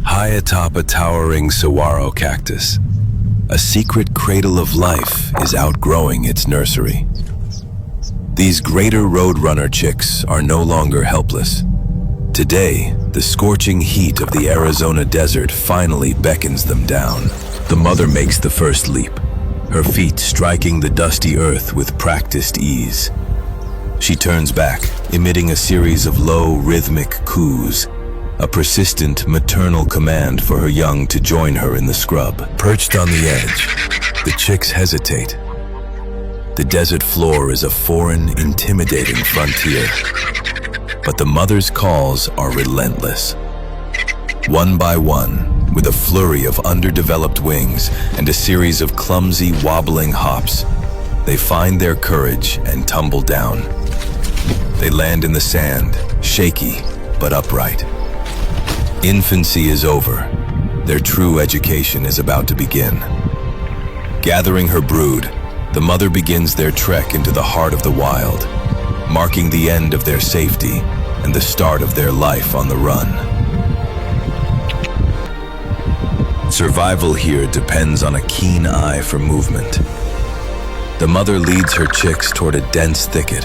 high atop a towering saguaro cactus. A secret cradle of life is outgrowing its nursery. These greater Roadrunner chicks are no longer helpless. Today, the scorching heat of the Arizona desert finally beckons them down. The mother makes the first leap, her feet striking the dusty earth with practiced ease. She turns back, emitting a series of low, rhythmic coos, a persistent maternal command for her young to join her in the scrub. Perched on the edge, the chicks hesitate. The desert floor is a foreign, intimidating frontier, but the mother's calls are relentless. One by one, with a flurry of underdeveloped wings and a series of clumsy, wobbling hops, they find their courage and tumble down. They land in the sand, shaky but upright. Infancy is over. Their true education is about to begin. Gathering her brood, the mother begins their trek into the heart of the wild, marking the end of their safety and the start of their life on the run. Survival here depends on a keen eye for movement. The mother leads her chicks toward a dense thicket,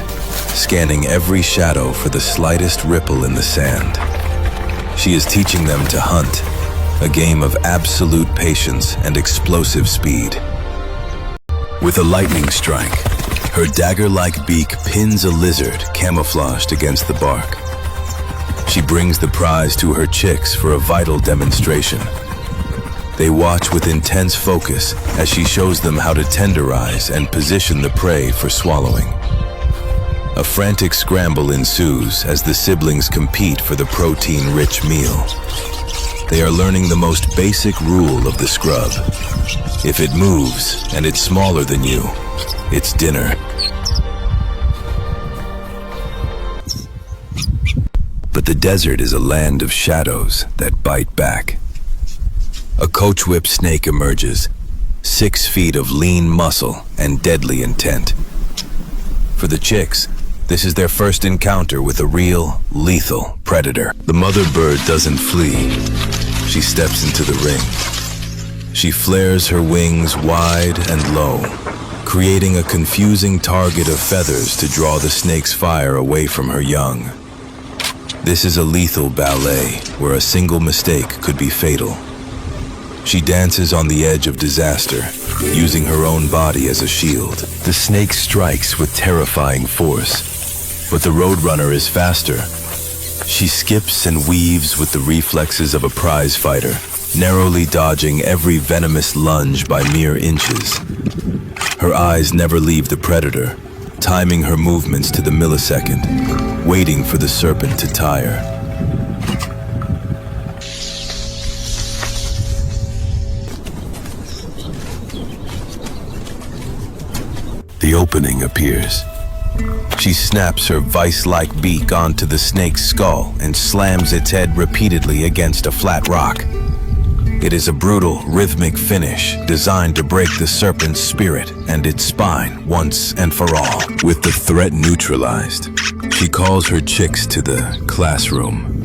scanning every shadow for the slightest ripple in the sand. She is teaching them to hunt, a game of absolute patience and explosive speed. With a lightning strike, her dagger-like beak pins a lizard camouflaged against the bark. She brings the prize to her chicks for a vital demonstration. They watch with intense focus as she shows them how to tenderize and position the prey for swallowing. A frantic scramble ensues as the siblings compete for the protein-rich meal. They are learning the most basic rule of the scrub. If it moves and it's smaller than you, it's dinner. But the desert is a land of shadows that bite back. A coach whip snake emerges, 6 feet of lean muscle and deadly intent. For the chicks, this is their first encounter with a real, lethal predator. The mother bird doesn't flee. She steps into the ring. She flares her wings wide and low, creating a confusing target of feathers to draw the snake's fire away from her young. This is a lethal ballet where a single mistake could be fatal. She dances on the edge of disaster, using her own body as a shield. The snake strikes with terrifying force, but the Roadrunner is faster. She skips and weaves with the reflexes of a prize fighter, narrowly dodging every venomous lunge by mere inches. Her eyes never leave the predator, timing her movements to the millisecond, waiting for the serpent to tire. The opening appears. She snaps her vice-like beak onto the snake's skull and slams its head repeatedly against a flat rock. It is a brutal, rhythmic finish designed to break the serpent's spirit and its spine once and for all. With the threat neutralized, she calls her chicks to the classroom.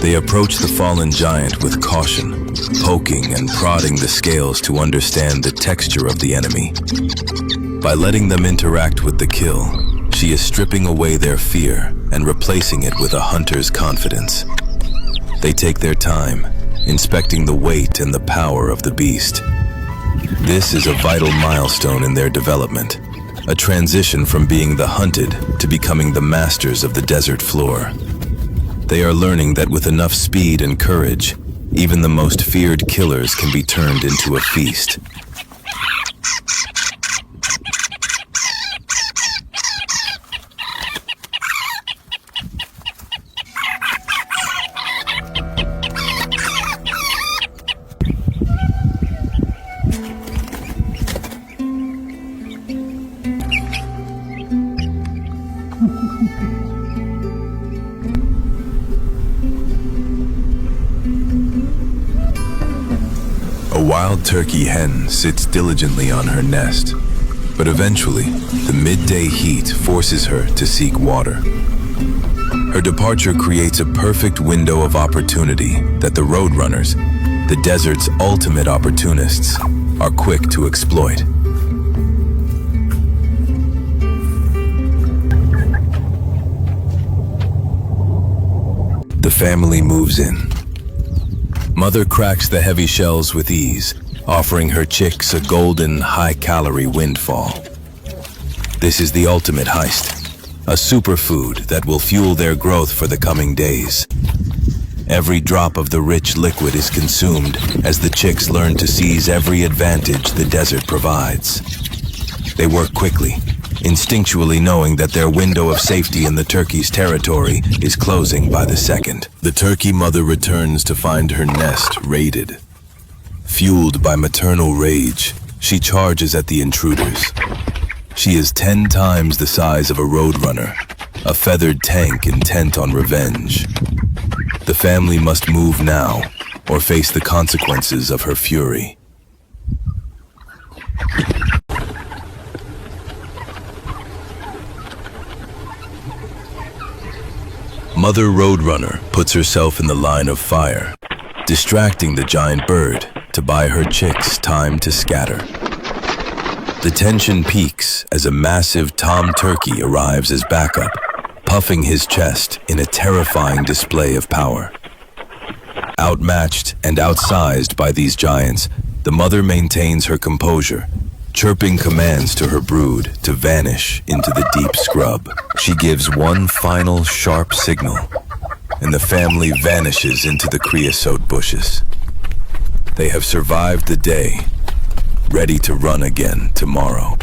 They approach the fallen giant with caution, poking and prodding the scales to understand the texture of the enemy. By letting them interact with the kill, she is stripping away their fear and replacing it with a hunter's confidence. They take their time, inspecting the weight and the power of the beast. This is a vital milestone in their development, a transition from being the hunted to becoming the masters of the desert floor. They are learning that with enough speed and courage, even the most feared killers can be turned into a feast. A wild turkey hen sits diligently on her nest, but eventually the midday heat forces her to seek water. Her departure creates a perfect window of opportunity that the Roadrunners, the desert's ultimate opportunists, are quick to exploit. The family moves in. Mother cracks the heavy shells with ease, offering her chicks a golden, high-calorie windfall. This is the ultimate heist, a superfood that will fuel their growth for the coming days. Every drop of the rich liquid is consumed as the chicks learn to seize every advantage the desert provides. They work quickly, instinctually knowing that their window of safety in the turkey's territory is closing by the second. The turkey mother returns to find her nest raided. Fueled by maternal rage, she charges at the intruders. She is 10 times the size of a Roadrunner, a feathered tank intent on revenge. The family must move now, or face the consequences of her fury. Mother Roadrunner puts herself in the line of fire, distracting the giant bird to buy her chicks time to scatter. The tension peaks as a massive tom turkey arrives as backup, puffing his chest in a terrifying display of power. Outmatched and outsized by these giants, the mother maintains her composure, chirping commands to her brood to vanish into the deep scrub. She gives one final sharp signal, and the family vanishes into the creosote bushes. They have survived the day, ready to run again tomorrow.